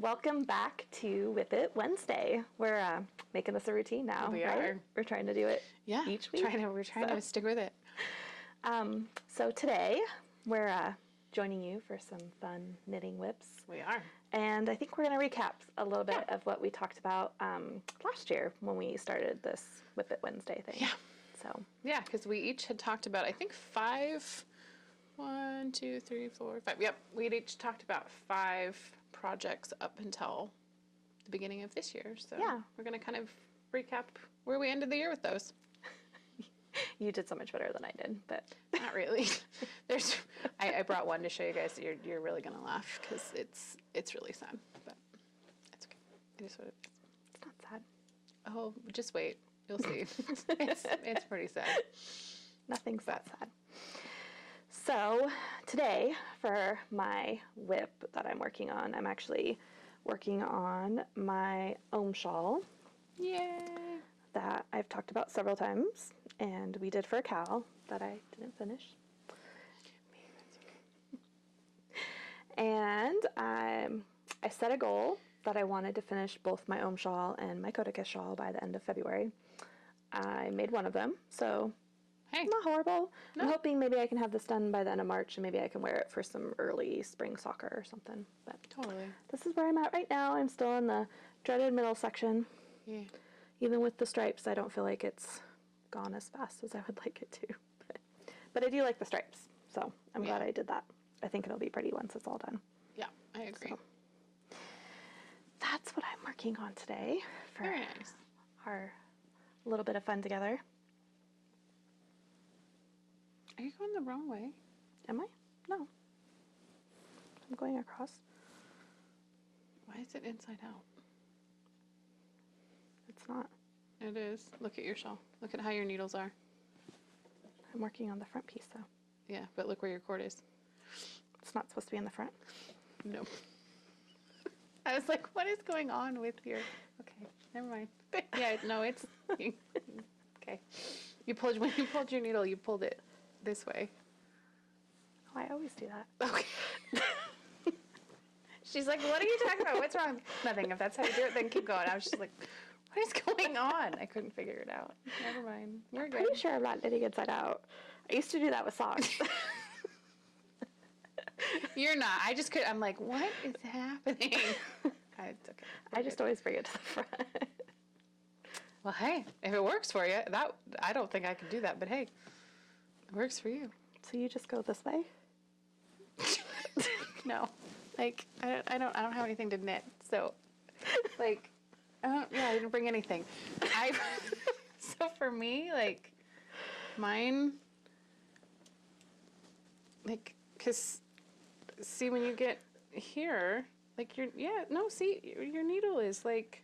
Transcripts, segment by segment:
welcome back to Whip It Wednesday. We're making this a routine now, right? We're trying to do it each week. We're trying to stick with it. So today we're joining you for some fun knitting whips. We are. And I think we're going to recap a little bit of what we talked about last year when we started this Whip It Wednesday thing. Yeah. So. Yeah, because we each had talked about, I think, 5. 1, 2, 3, 4, 5. Yep, we'd each talked about 5 projects up until the beginning of this year. So yeah, we're going to kind of recap where we ended the year with those. You did so much better than I did, but not really. I brought one to show you guys. You're really going to laugh because it's really sad, but it's okay. It is what it is. It's not sad. Oh, just wait. You'll see. it's pretty sad. Nothing's that sad. So today, for my whip that I'm working on, I'm actually working on my Ohm shawl. Yay! That I've talked about several times, and we did for a cow that I didn't finish. And I set a goal that I wanted to finish both my Ohm shawl and my Kodakiss shawl by the end of February. I made one of them, so... Hey. Not horrible. No. I'm hoping maybe I can have this done by the end of March and maybe I can wear it for some early spring soccer or something. But totally. This is where I'm at right now. I'm still in the dreaded middle section. Yeah. Even with the stripes, I don't feel like it's gone as fast as I would like it to. But I do like the stripes, so I'm glad I did that. I think it'll be pretty once it's all done. Yeah, I agree. So, that's what I'm working on today for Very nice. Our little bit of fun together. Are you going the wrong way? Am I? No. I'm going across. Why is it inside out? It's not. It is. Look at your shawl. Look at how your needles are. I'm working on the front piece, though. Yeah, but look where your cord is. It's not supposed to be in the front. No. I was like, what is going on with your... Okay, never mind. Yeah, no, it's... Okay. When you pulled your needle, you pulled it this way. Oh, I always do that. Okay. She's like, what are you talking about? What's wrong? Nothing. If that's how you do it, then keep going. I was just like, what is going on? I couldn't figure it out. Never mind. You're good. Pretty sure I'm not knitting inside out. I used to do that with socks. You're not. I just could. I'm like, what is happening? It's okay. I just always bring it to the front. Well, hey, if it works for you, I don't think I could do that, but hey, it works for you. So you just go this way? No, like I don't have anything to knit, so like I didn't bring anything. So for me, like mine, like, cause see when you get here, like your needle is like,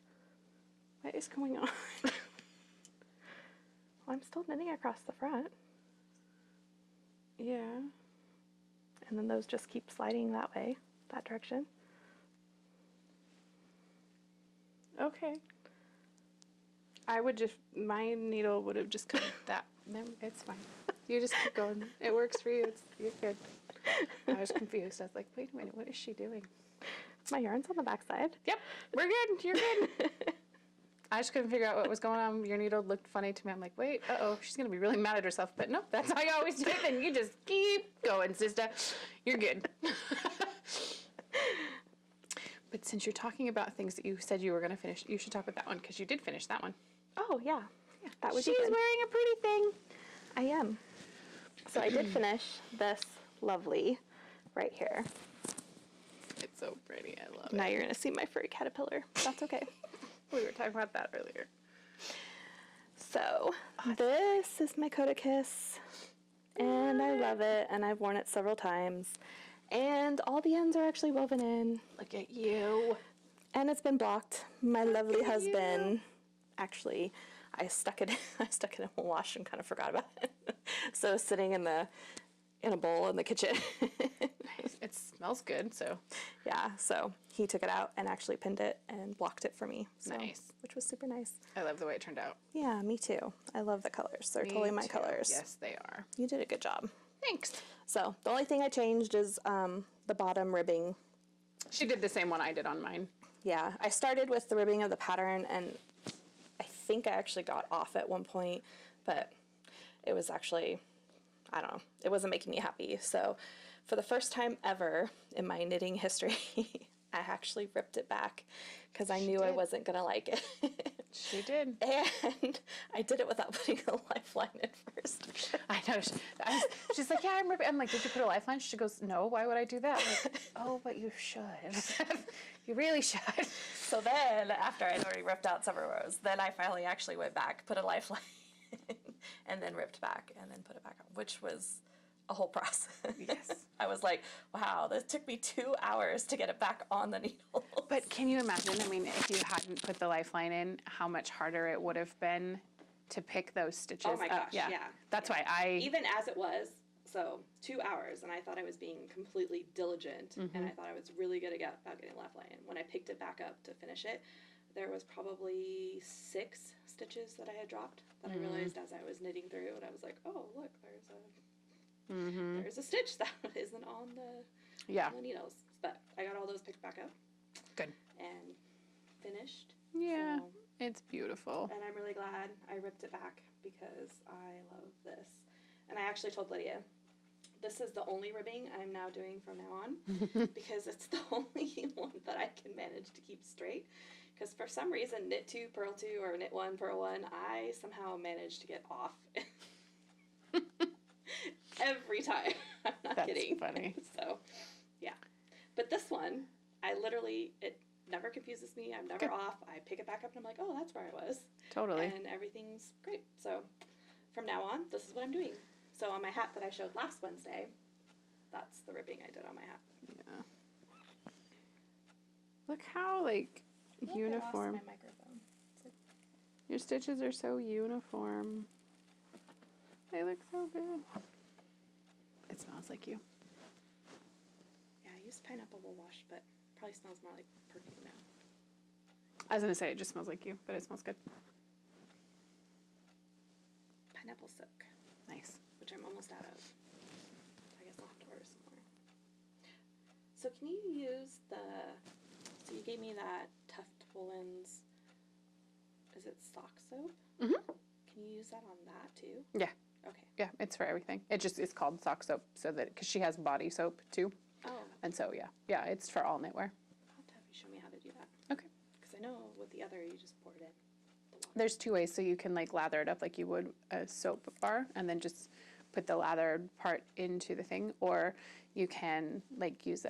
what is going on? Well, I'm still knitting across the front. Yeah. And then those just keep sliding that way, that direction. Okay. My needle would have just come that. It's fine. You just keep going. It works for you. You're good. I was confused. I was like, wait a minute, what is she doing? My yarn's on the back side. Yep, we're good. You're good. I just couldn't figure out what was going on. Your needle looked funny to me. I'm like, wait, she's going to be really mad at herself. But no, that's how you always do it. Then you just keep going, sister. You're good. But since you're talking about things that you said you were going to finish, you should talk about that one because you did finish that one. Oh, yeah. That was She's wearing a pretty thing. I am. So I did finish this lovely right here. It's so pretty. I love it. Now you're going to see my furry caterpillar. That's okay. We were talking about that earlier. So this is my Kodakiss, and I love it, and I've worn it several times, and all the ends are actually woven in. Look at you. And it's been blocked. My lovely husband, actually, I stuck it in a wash and kind of forgot about it. So it's sitting in a bowl in the kitchen. It smells good, so. Yeah, so he took it out and actually pinned it and blocked it for me. So, nice. Which was super nice. I love the way it turned out. Yeah, me too. I love the colors. They're totally my colors. Yes, they are. You did a good job. Thanks. So the only thing I changed is the bottom ribbing. She did the same one I did on mine. Yeah, I started with the ribbing of the pattern, and I think I actually got off at one point, but it was actually, I don't know, it wasn't making me happy. So for the first time ever in my knitting history, I actually ripped it back because I knew I wasn't going to like it. She did. And I did it without putting a lifeline in first. I know. She's like, yeah, I'm ripping. I'm like, did you put a lifeline? She goes, no, why would I do that? I'm like, oh, but you should. You really should. So then, after I'd already ripped out several rows, then I finally actually went back, put a lifeline in, and then ripped back, and then put it back on, which was a whole process. Yes. I was like, wow, this took me 2 hours to get it back on the needle. But can you imagine, I mean, if you hadn't put the lifeline in, how much harder it would have been to pick those stitches Oh my up? gosh, yeah. That's why Even as it was, so 2 hours, and I thought I was being completely diligent, and I thought I was really good about getting a lifeline. When I picked it back up to finish it, there was probably 6 stitches that I had dropped that I realized as I was knitting through, and I was like, oh, look, there's a stitch that isn't on the needles. But I got all those picked back up. Good. And finished. Yeah, So, it's beautiful. and I'm really glad I ripped it back because I love this. And I actually told Lydia, this is the only ribbing I'm now doing from now on because it's the only one that I can manage to keep straight. Because for some reason, knit 2, purl 2, or knit 1, purl 1, I somehow manage to get off. Every time. I'm not kidding. That's funny. So, yeah. But this one, I literally, it never confuses me. I'm never off. I pick it back up and I'm like, oh, that's where I was. Totally. And everything's great. So, from now on, this is what I'm doing. So, on my hat that I showed last Wednesday, that's the ribbing I did on my hat. Yeah. Look how, like, uniform. I lost my microphone. Your stitches are so uniform. They look so good. It smells like you. Yeah, I used pineapple wash, but probably smells more like perfume now. I was going to say, it just smells like you, but it smells good. Pineapple soak, Nice. which I'm almost out of. I guess I'll have to order some more. So can you use so you gave me that Tuft Woolens, is it sock soap? Mm-hmm. Can you use that on that too? Yeah. Okay. Yeah, it's for everything. It's called sock soap so that, because she has body soap too. Oh. And so, yeah, it's for all knitwear. I'll have to have you show me how to do that. Okay. Because I know with the other, you just pour it in. The water. There's 2 ways. So you can like lather it up like you would a soap bar and then just put the lathered part into the thing. Or you can like use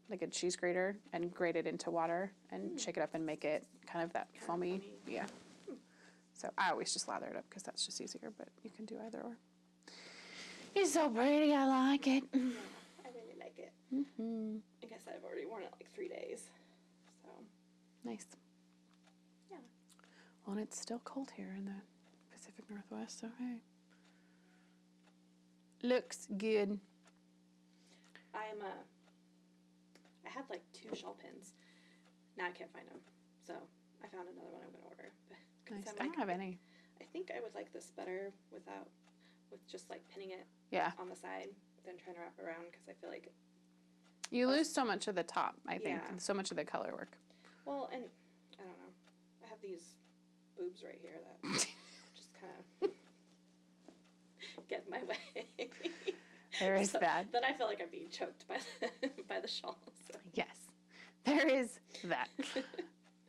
like a cheese grater and grate it into water and shake it up and make it kind of that foamy. Yeah. So I always just lather it up because that's just easier, but you can do either or. It's so pretty. I like it. Yeah, I really like it. Mm-hmm. I guess I've already worn it like 3 days. So. Nice. Yeah. Well, and it's still cold here in the Pacific Northwest, so hey. Looks good. I had like 2 shawl pins. Now I can't find them. So I found another one I'm going to order. Nice. I'm I don't have any. I think I would like this better with just like pinning it on the side than trying to wrap it around because I feel like you lose so much of the top, I think, Yeah. and so much of the color work. well, and I don't know. I have these boobs right here that just kind of get in my way. There is that. Then I feel like I'm being choked by the shawl. So. Yes, there is that.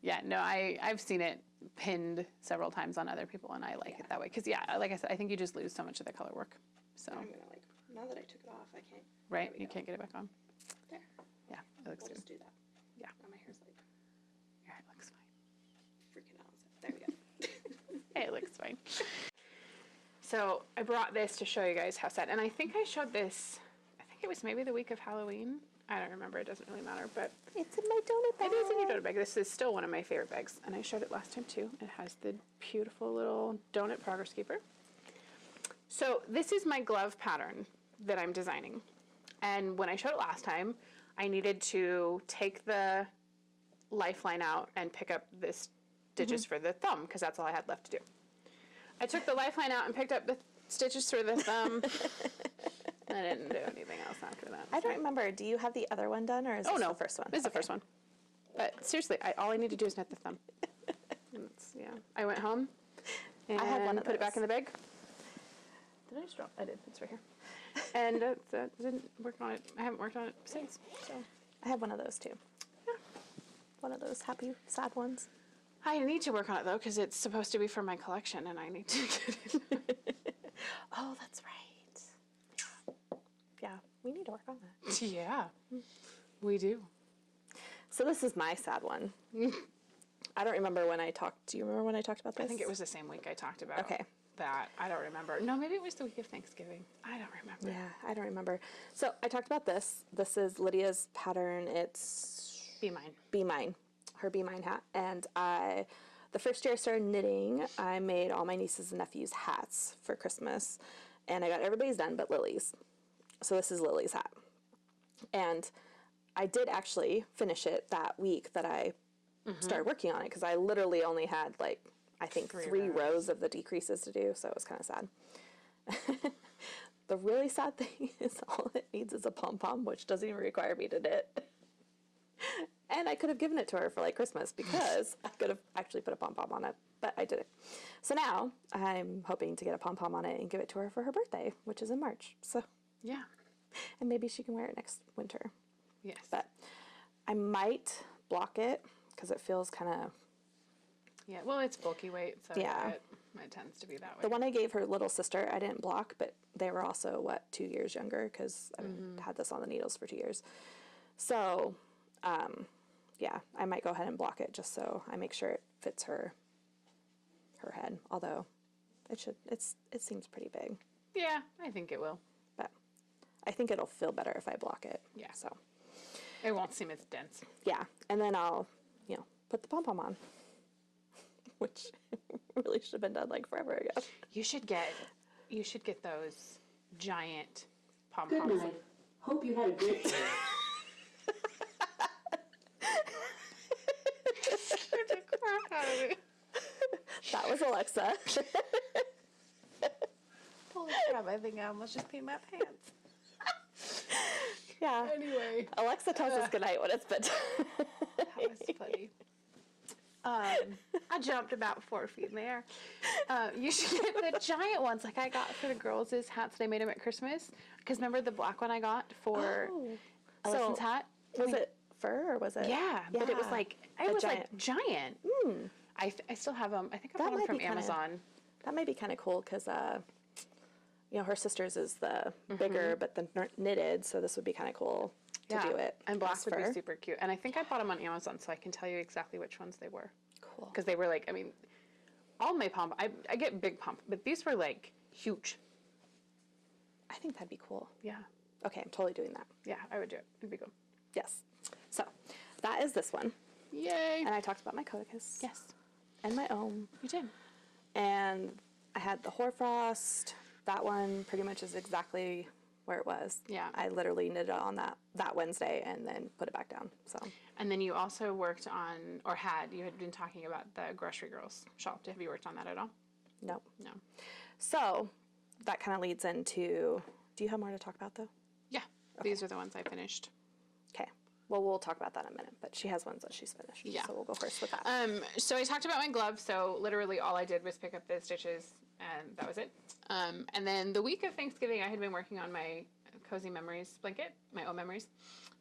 Yeah, no, I've seen it pinned several times on other people, and I like it that way. Because, like I said, I think you just lose so much of the color work. So. I'm going to now that I took it off, I can't. Right, you can't get it back on. There. Yeah, it looks We'll good. just do that. Yeah. Now my hair's like Your hair looks fine. freaking out. There we go. It looks fine. So I brought this to show you guys how set, and I think I showed this, I think it was maybe the week of Halloween. I don't remember, it doesn't really matter, but It's in my donut bag. it is in your donut bag. This is still one of my favorite bags, and I showed it last time too. It has the beautiful little donut progress keeper. So this is my glove pattern that I'm designing, and when I showed it last time, I needed to take the lifeline out and pick up the stitches for the thumb, because that's all I had left to do. I took the lifeline out and picked up the stitches for the thumb. I didn't do anything else after that. I don't remember. Do you have the other one done, or is this the first one? This is the first one. But seriously, all I need to do is knit the thumb. Yeah. I went home and I had one of put it back those. in the bag. Did I just drop? I did. It's right here. And didn't work on it. I haven't worked on it since. So I have one of those too. yeah. One of those happy, sad ones. I need to work on it though because it's supposed to be for my collection, and I need to get it. Oh, that's right. Yeah, we need to work on that. Yeah, we do. So this is my sad one. I don't remember when I talked. Do you remember when I talked about this? I think it was the same week I talked about. Okay. That I don't remember. No, maybe it was the week of Thanksgiving. I don't remember. Yeah, I don't remember. So I talked about this. This is Lydia's pattern. It's Be Mine. Be Mine, her Be Mine hat. And the first year I started knitting, I made all my nieces and nephews hats for Christmas. And I got everybody's done but Lily's. So this is Lily's hat. And I did actually finish it that week that I started working on it because I literally only had like, I think three rows of the decreases to do, so it was kind of sad. The really sad thing is all it needs is a pom-pom, which doesn't even require me to knit. And I could have given it to her for like Christmas because I could have actually put a pom-pom on it, but I didn't. So now I'm hoping to get a pom-pom on it and give it to her for her birthday, which is in March. So Yeah. and maybe she can wear it next winter. Yes. But I might block it because it feels kind of... Yeah. Well, it's bulky weight, so Yeah. it tends to be that way. The one I gave her little sister, I didn't block, but they were also, 2 years younger because I had this on the needles for 2 years. So, yeah, I might go ahead and block it just so I make sure it fits her head. Although it seems pretty big, Yeah, I think it will. but I think it'll feel better if I block it. Yeah. So, It won't seem as dense. yeah, and then I'll, put the pom-pom on, which really should have been done like forever ago. You should get those giant pom Good poms. night. Hope you had a good day. That was Alexa. Holy crap! I think I almost just peed my pants. Yeah. Anyway, Alexa tells us goodnight when it's bedtime. that was funny. I jumped about 4 feet in the air. You should get the giant ones like I got for the girls' hats. They made them at Christmas. Because remember the black one I got for Allison's hat? Was it fur or was it? Yeah, but it was like giant. Mm. I still have them. I think I That bought them might from be kinda- Amazon. That might be kind of cool because, her sister's is the bigger but the knitted, so this would be kind of cool to do it. And black as would fur. be super cute. And I think I bought them on Amazon, so I can tell you exactly which ones they were. Cool. Because they were like, I mean, all my pom, I get big pom, but these were like huge. I think that'd be cool. Yeah. Okay, I'm totally doing that. Yeah, I would do it. It'd be good. Yes. So, that is this one. Yay. And I talked about my codicus. Yes, And my ohm. you did. And I had the hoarfrost. That one pretty much is exactly where it was. Yeah. I literally knitted on that Wednesday and then put it back down. So And then you also worked on, you had been talking about the Grocery Girls shop. Have you worked on that at all? no. No. So that kind of leads into. Do you have more to talk about though? Yeah. These are the ones I finished. Okay. Well, we'll talk about that in a minute. But she has ones that she's finished. Yeah. So we'll go first with that. So I talked about my gloves. So literally all I did was pick up the stitches, and that was it. And then the week of Thanksgiving, I had been working on my Cozy Memories blanket, my own memories.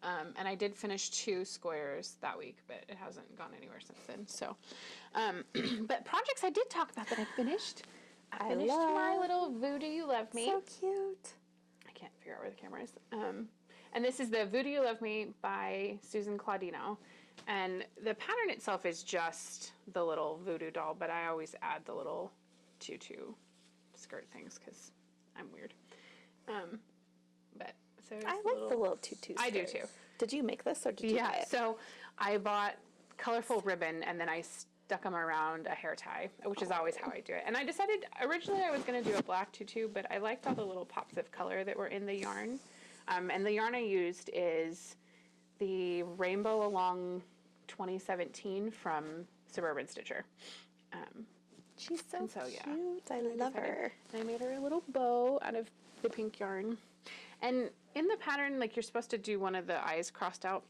And I did finish 2 squares that week, but it hasn't gone anywhere since then. So, but projects I did talk about that I finished. I finished my little Voodoo You Love Me. So cute. I can't figure out where the camera is. And this is the Voodoo You Love Me by Susan Claudino. And the pattern itself is just the little voodoo doll, but I always add the little tutu skirt things because I'm weird. But so I like the little tutus. I do too. Did you make this or did you buy it? So I bought colorful ribbon and then I stuck them around a hair tie, which is always how I do it. And I decided originally I was going to do a black tutu, but I liked all the little pops of color that were in the yarn. And the yarn I used is the Rainbow Along 2017 from Suburban Stitcher. She's so, so, yeah. cute. I love her. And I made her a little bow out of the pink yarn. And in the pattern, like, you're supposed to do one of the eyes crossed out.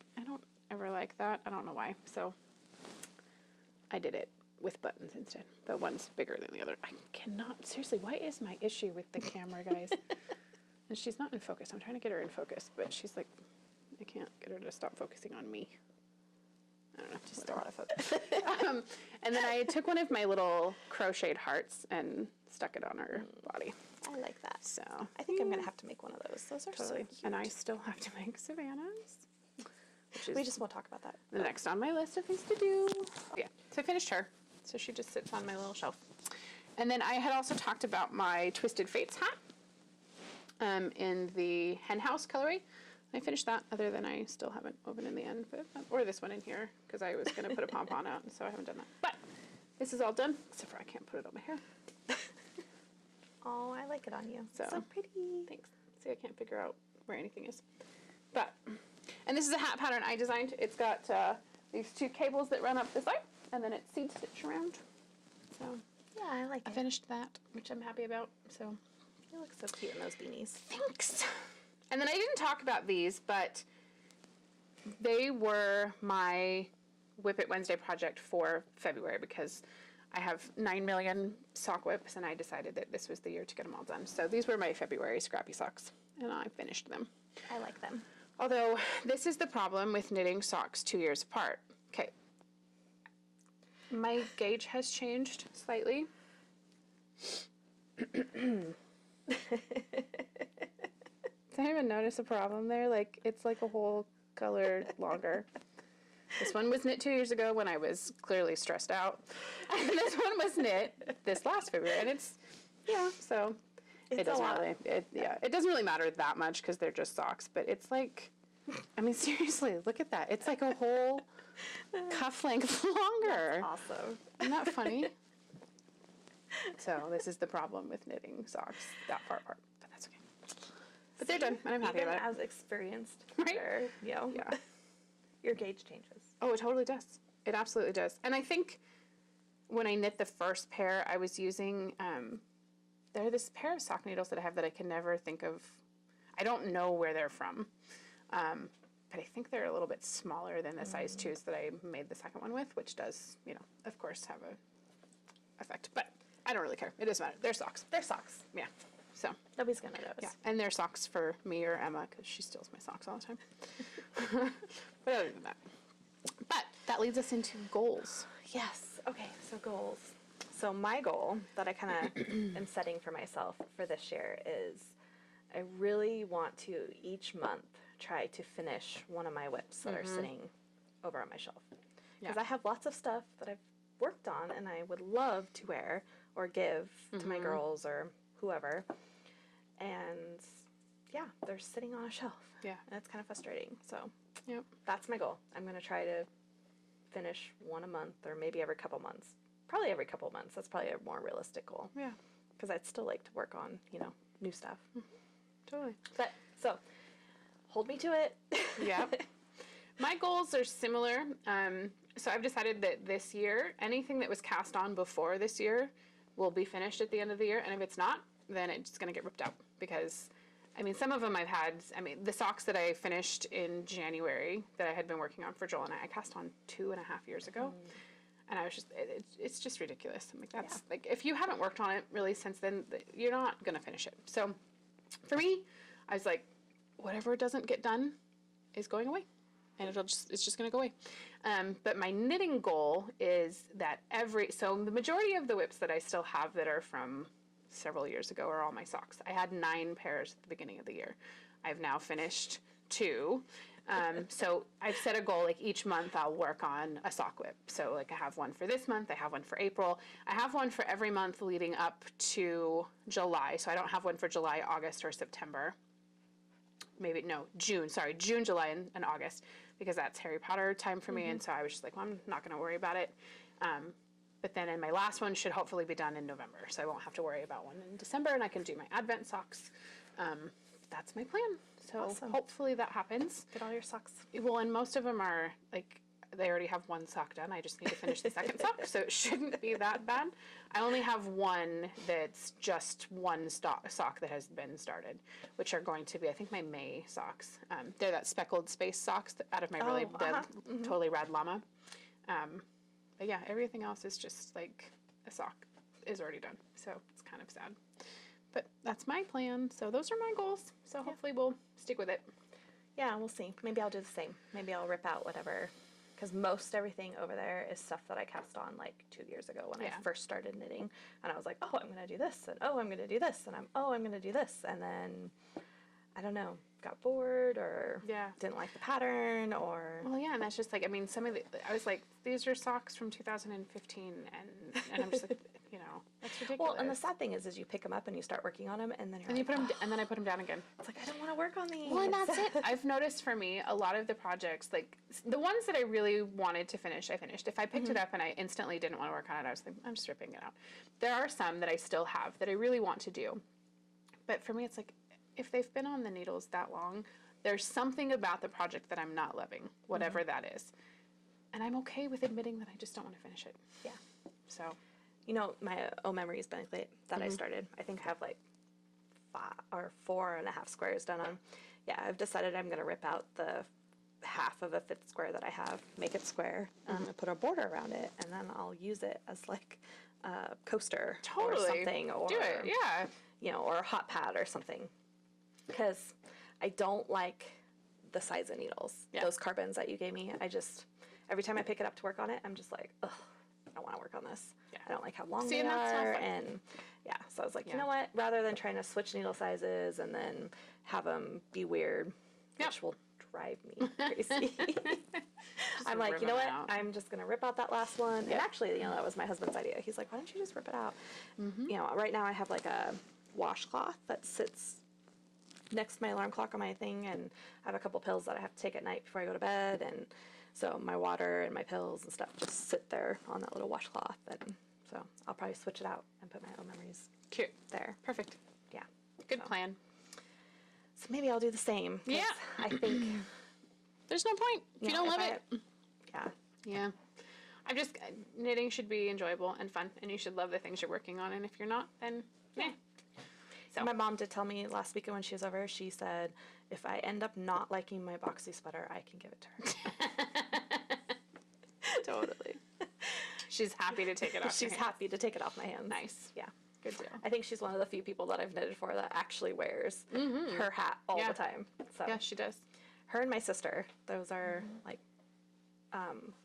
ever like that. I don't know why. So I did it with buttons instead, but one's bigger than the other. I cannot, seriously, what is my issue with the camera, guys? And she's not in focus. I'm trying to get her in focus, but she's like, I can't get her to stop focusing on me. I don't know. Just a lot of focus. And then I took one of my little crocheted hearts and stuck it on her body. I like that. So I think I'm going to have to make one of those. Those are totally. so cute. And I still have to make Savannah's. Which is We just won't talk about that. the next on my list of things to do. Yeah, so I finished her. So she just sits on my little shelf. And then I had also talked about my Twisted Fates hat in the hen house colorway. I finished that, other than I still haven't opened in the end, but, or this one in here, because I was going to put a pom-pom out, so I haven't done that. But this is all done, except for I can't put it on my hair. Oh, I like it on you. So, So pretty. Thanks. See, I can't figure out where anything is. But, and this is a hat pattern I designed. It's got these two cables that run up this side, and then it's seed stitch around. So, Yeah, I like I it. finished that, which I'm happy about, so. You look so cute in those beanies. Thanks. And then I didn't talk about these, but they were my Whip It Wednesday project for February, because I have 9 million sock whips, and I decided that this was the year to get them all done. So these were my February scrappy socks, and I finished them. I like them. Although, this is the problem with knitting socks 2 years apart. Okay. My gauge has changed slightly. Did I even notice a problem there? Like, it's like a whole color longer. This one was knit 2 years ago when I was clearly stressed out. And this one was knit this last February. And it's, yeah, so it doesn't really, it doesn't really matter that much because they're just socks. But it's like, I mean, seriously, look at that. It's like a whole cuff length longer. That's awesome. Isn't that funny? So this is the problem with knitting socks that far apart, but that's okay. But they're done, and I'm happy Even about it. as experienced, Right? you know, Yeah. your gauge changes. Oh, it totally does. It absolutely does. And I think when I knit the first pair, I was using, there are this pair of sock needles that I have that I can never think of. I don't know where they're from, but I think they're a little bit smaller than the size 2s that I made the second one with, which does, you know, of course, have a effect. But I don't really care. It doesn't matter. They're socks. They're socks. Yeah. So. Nobody's gonna notice. Yeah, and they're socks for me or Emma, because she steals my socks all the time. But other than that. But that leads us into goals. Yes. Okay. So goals. So my goal that I kind of am setting for myself for this year is I really want to each month try to finish one of my whips that are sitting over on my shelf. Because Yeah. I have lots of stuff that I've worked on and I would love to wear or give to my girls or whoever. And yeah, they're sitting on a shelf. Yeah. And it's kind of frustrating. So Yep. that's my goal. I'm going to try to finish one a month or maybe every couple months. Probably every couple months. That's probably a more realistic goal. Yeah. Because I'd still like to work on, you know, new stuff. Totally. But so hold me to it. Yeah. My goals are similar. So I've decided that this year, anything that was cast on before this year will be finished at the end of the year. And if it's not, then it's going to get ripped out. Because, I mean, some of them I've had, I mean, the socks that I finished in January that I had been working on for Joel and I cast on 2.5 years ago. And I was just, it's just ridiculous. I'm like, that's, like, if you haven't worked on it really since then, you're not going to finish it. So for me, I was like, whatever doesn't get done is going away. And it's just going to go away. But my knitting goal is that so the majority of the whips that I still have that are from several years ago are all my socks. I had 9 pairs at the beginning of the year. I've now finished 2. So I've set a goal, like each month I'll work on a sock whip. So like I have one for this month, I have one for April. I have one for every month leading up to July. So I don't have one for July, August, or September. Maybe, no, June, July, and August, because that's Harry Potter time for me. And so I was just like, well, I'm not going to worry about it. But then in my last one should hopefully be done in November. So I won't have to worry about one in December, and I can do my Advent socks. That's my plan. So Awesome. hopefully that happens. Get all your socks. Well, and most of them are like, they already have one sock done. I just need to finish the second sock, so it shouldn't be that bad. I only have one that's just one sock that has been started, which are going to be, I think, my May socks. They're that speckled space socks out of my really totally rad llama. But yeah, everything else is just like a sock is already done, so it's kind of sad. But that's my plan. So those are my goals. So hopefully we'll stick with it. Yeah, we'll see. Maybe I'll do the same. Maybe I'll rip out whatever, because most everything over there is stuff that I cast on like 2 years ago when I first started knitting, and I was like, oh, I'm gonna do this, and oh, I'm gonna do this, and I'm gonna do this, and then I don't know, got bored or didn't like the pattern or. Well, yeah, and that's just like, I mean, some of the, I was like, these are socks from 2015, and I'm just like, you know, that's ridiculous. Well, and the sad thing is you pick them up and you start working on them, and then you put them, and then I put them down again. It's like, I don't want to work on these. Well, and that's it. I've noticed for me, a lot of the projects, like the ones that I really wanted to finish, I finished. If I picked it up and I instantly didn't want to work on it, I was like, I'm just ripping it out. There are some that I still have that I really want to do, but for me, it's like, if they've been on the needles that long, there's something about the project that I'm not loving, whatever that is. And I'm okay with admitting that I just don't want to finish it. Yeah. So, you know, my O Memories banquet that I started, I think I have like 5 or 4.5 squares done on. Yeah, I've decided I'm going to rip out the half of a 5th square that I have, make it square, and put a border around it, and then I'll use it as like a coaster or something. Or, do it, yeah. You know, or a hot pad or something. Because I don't like the size of needles. Yeah. Those carbons that you gave me, I just, every time I pick it up to work on it, I'm just like, ugh, I don't want to work on this. Yeah. I don't like how long they are. And yeah, so I was like, you know what? Rather than trying to switch needle sizes and then have them be weird, which will drive me crazy. I'm like, you know what? I'm just going to rip out that last one. And actually, you know, that was my husband's idea. He's like, why don't you just rip it out? You know, right now I have like a washcloth that sits next to my alarm clock on my thing, and I have a couple pills that I have to take at night before I go to bed, and so my water and my pills and stuff just sit there on that little washcloth, and so I'll probably switch it out and put my own memories there. Perfect. Yeah. Good plan. So maybe I'll do the same. Yeah. I think there's no point if you don't love it. Yeah. Yeah. I'm just, knitting should be enjoyable and fun, and you should love the things you're working on, and if you're not, then So. My mom did tell me last weekend when she was over, she said, if I end up not liking my boxy sweater, I can give it to her. Totally. She's happy to take it off She's happy to take it off my hands. Nice. Yeah. Good deal. I think she's one of the few people that I've knitted for that actually wears her hat all the time. So. Yeah, she does. Her and my sister, those are like,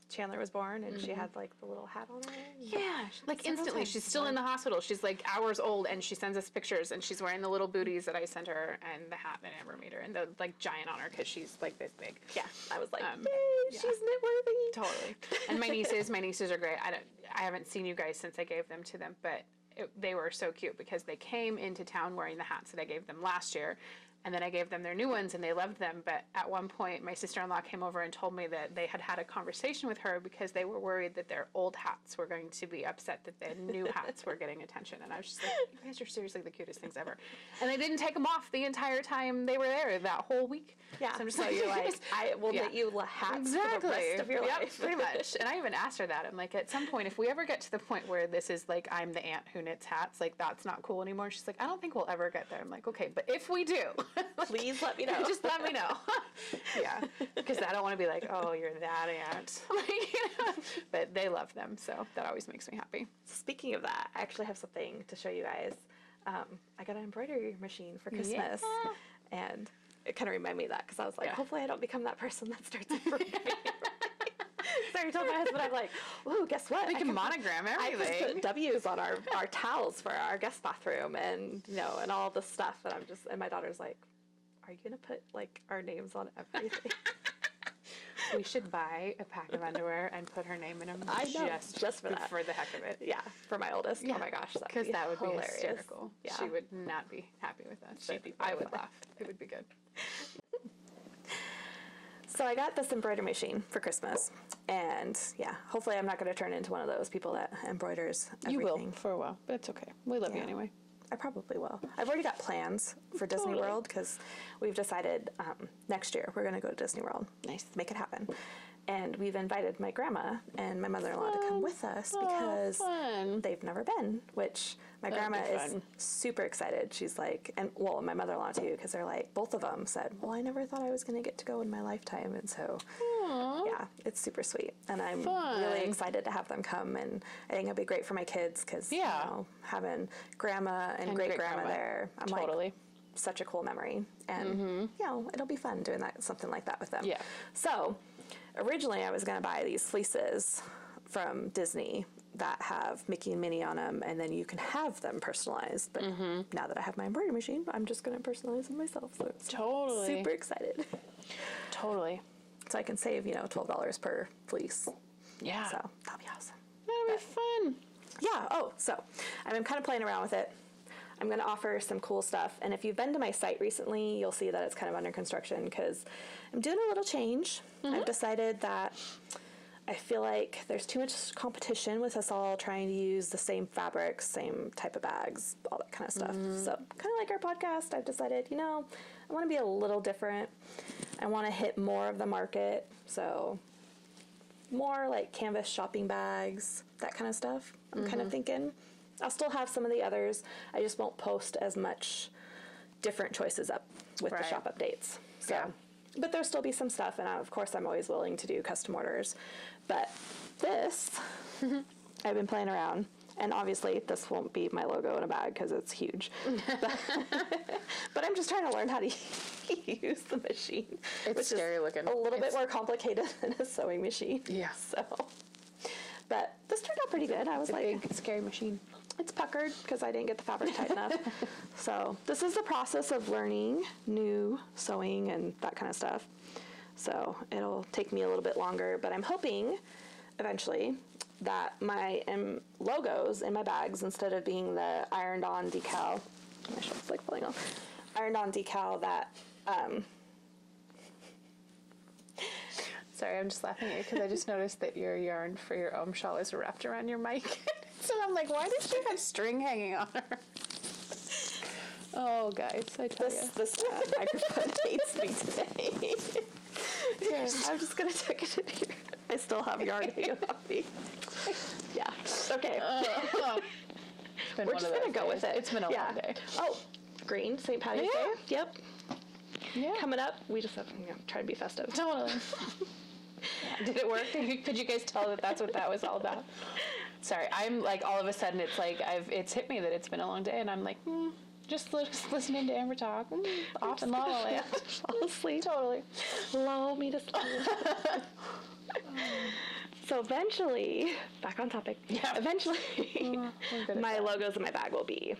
Chandler was born and she had like the little hat on her. Yeah, like instantly. She's still in the hospital. She's like hours old, and she sends us pictures, and she's wearing the little booties that I sent her, and the hat that Amber made her, and the like giant on her because she's like this big. Yeah, I was like, yay, she's knit-worthy. Totally. And my nieces are great. I haven't seen you guys since I gave them to them, but they were so cute because they came into town wearing the hats that I gave them last year. And then I gave them their new ones, and they loved them. But at one point, my sister-in-law came over and told me that they had a conversation with her because they were worried that their old hats were going to be upset that the new hats were getting attention. And I was just like, you guys are seriously the cutest things ever. And they didn't take them off the entire time they were there, that whole week. Yeah. So I'm just so you're like, I will knit you hats for the rest of your life. Pretty much. And I even asked her that. I'm like, at some point, if we ever get to the point where this is like, I'm the aunt who knits hats, like, that's not cool anymore. She's like, I don't think we'll ever get there. I'm like, okay, but if we do, please let me know. Just let me know. Yeah, because I don't want to be like, oh, you're that aunt. Like, you know? But they love them, so that always makes me happy. Speaking of that, I actually have something to show you guys. I got an embroidery machine for Christmas, and it kind of reminded me of that because I was like, hopefully I don't become that person that starts embroidering. So I told my husband, I'm like, ooh, guess what? We can monogram everything. I can put W's on our towels for our guest bathroom, and you know, and all this stuff. And and my daughter's like, are you gonna put like our names on everything? We should buy a pack of underwear and put her name in them. I know, just for that, for the heck of it. Yeah, for my oldest. Yeah. Oh my gosh, because that would hilarious. Be hysterical. Yeah. She would not be happy with us. I would laugh. It would be good. So I got this embroidery machine for Christmas, and yeah, hopefully I'm not going to turn into one of those people that embroiders everything. You will for a while, but it's okay. We love you anyway. I probably will. I've already got plans for Disney World because we've decided next year we're going to go to Disney World. Nice. Make it happen. And we've invited my grandma and my mother-in-law to come with us because they've never been, which my grandma is super excited. She's like, and well, my mother-in-law too, because they're like, both of them said, well, I never thought I was going to get to go in my lifetime. And so, yeah, it's super sweet. And I'm really excited to have them come. And I think it'll be great for my kids because, you know, having grandma and great-grandma there, I'm like, such a cool memory. And, you know, it'll be fun doing something like that with them. Yeah. So originally I was going to buy these fleeces from Disney that have Mickey and Minnie on them, and then you can have them personalized. But now that I have my embroidery machine, I'm just going to personalize them myself. So it's super excited. Totally. So I can save, you know, $12 per fleece. Yeah. So that'll be awesome. That'll be fun. Yeah. Oh, so I've been kind of playing around with it. I'm going to offer some cool stuff. And if you've been to my site recently, you'll see that it's kind of under construction because I'm doing a little change. I've decided that I feel like there's too much competition with us all trying to use the same fabrics, same type of bags, all that kind of stuff. So kind of like our podcast, I've decided, you know, I want to be a little different. I want to hit more of the market. So more like canvas shopping bags, that kind of stuff. I'm kind of thinking. I'll still have some of the others. I just won't post as much different choices up with the shop updates. So, but there'll still be some stuff, and of course I'm always willing to do custom orders. But this, I've been playing around, and obviously this won't be my logo in a bag because it's huge. But I'm just trying to learn how to use the machine. It's scary looking. A little bit more complicated than a sewing machine. Yeah. So, but this turned out pretty good. I was like, big, scary machine. It's puckered because I didn't get the fabric tight enough. So this is the process of learning new sewing and that kind of stuff. So it'll take me a little bit longer, but I'm hoping eventually that my logos in my bags, instead of being the ironed on decal, my shirt's like falling off, ironed on decal that, sorry, I'm just laughing at you because I just noticed that your yarn for your shawl is wrapped around your mic. So I'm like, why does she have string hanging on her? Oh, guys, I tell you. This microphone hates me today. Here, I'm just going to tuck it in here. I still have yarn hanging off me. Yeah. Okay. We're just going to go with it. It's been a long day. Oh, green, St. Patty's Day. Yep. Yeah. Coming up. We just have to try to be festive. Totally. Did it work? Could you guys tell that that's what that was all about? Sorry, I'm like, all of a sudden it's like, it's hit me that it's been a long day, and I'm like, just listening to Amber talk, off in La La Land. Fall asleep. Totally. Lull me to sleep. So eventually, back on topic, eventually my logos in my bag will be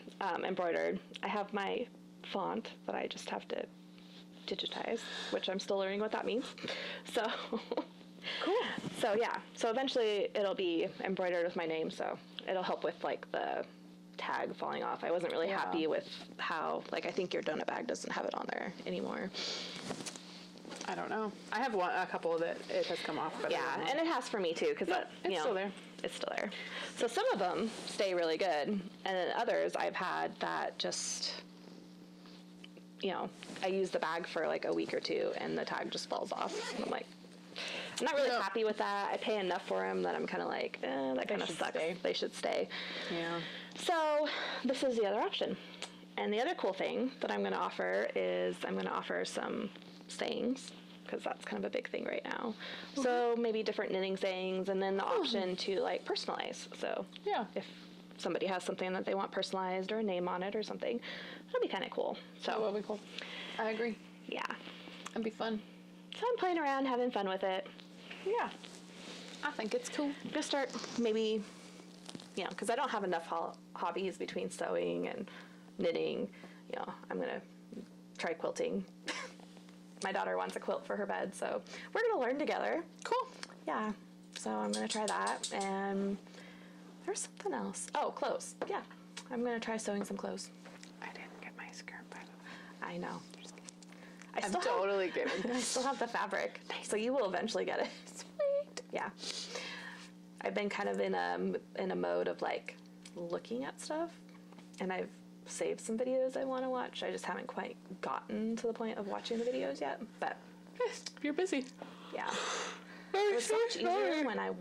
embroidered. I have my font that I just have to digitize, which I'm still learning what that means. So... Cool. So yeah, so eventually it'll be embroidered with my name, so it'll help with like the tag falling off. I wasn't really happy with how, like, I think your donut bag doesn't have it on there anymore. I don't know. I have a couple that it has come off. But and it has for me too, because it's still there. It's still there. So some of them stay really good, and then others I've had that just, you know, I use the bag for like a week or two, and the tag just falls off. I'm like, I'm not really happy with that. I pay enough for them that I'm kind of like, that kind of sucks. They should stay. Yeah. So this is the other option. And the other cool thing that I'm going to offer is I'm going to offer some sayings, because that's kind of a big thing right now. Mm-hmm. So maybe different knitting sayings, and then the option to like personalize. So if somebody has something that they want personalized or a name on it or something, that'll be kind of cool. So that would be cool. I agree. Yeah. It'd be fun. So I'm playing around, having fun with it. Yeah. I think it's cool. I'm going to start maybe, you know, because I don't have enough hobbies between sewing and knitting. You know, I'm going to try quilting. My daughter wants a quilt for her bed, so we're going to learn together. Cool. Yeah. So I'm going to try that. And there's something else. Oh, clothes. Yeah. I'm going to try sewing some clothes. I didn't get my skirt, by the way. I know. I'm totally kidding. I still have the fabric, so you will eventually get it. Sweet. Yeah. I've been kind of in a mode of like looking at stuff, and I've saved some videos I want to watch. I just haven't quite gotten to the point of watching the videos yet, but you're busy. Yeah. It was so much easier when I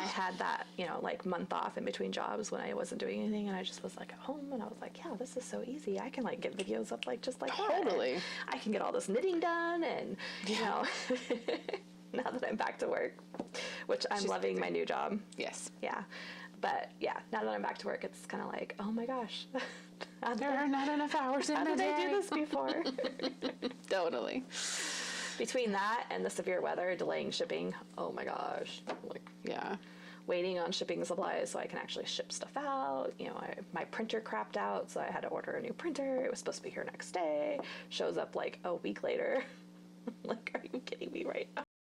had that, you know, like month off in between jobs when I wasn't doing anything, and I just was like at home, and I was like, yeah, this is so easy. I can like get videos up like just like that. Totally. And I can get all this knitting done, and you know, now that I'm back to work, which I'm loving my new job. Yes. Yeah. But yeah, now that I'm back to work, it's kind of like, oh my gosh, There are not enough hours in how the did day. I do this before? Totally. Between that and the severe weather delaying shipping, oh my gosh, like Yeah. waiting on shipping supplies so I can actually ship stuff out. You know, my printer crapped out, so I had to order a new printer. It was supposed to be here next day. Shows up like a week later. Like, are you kidding me right now?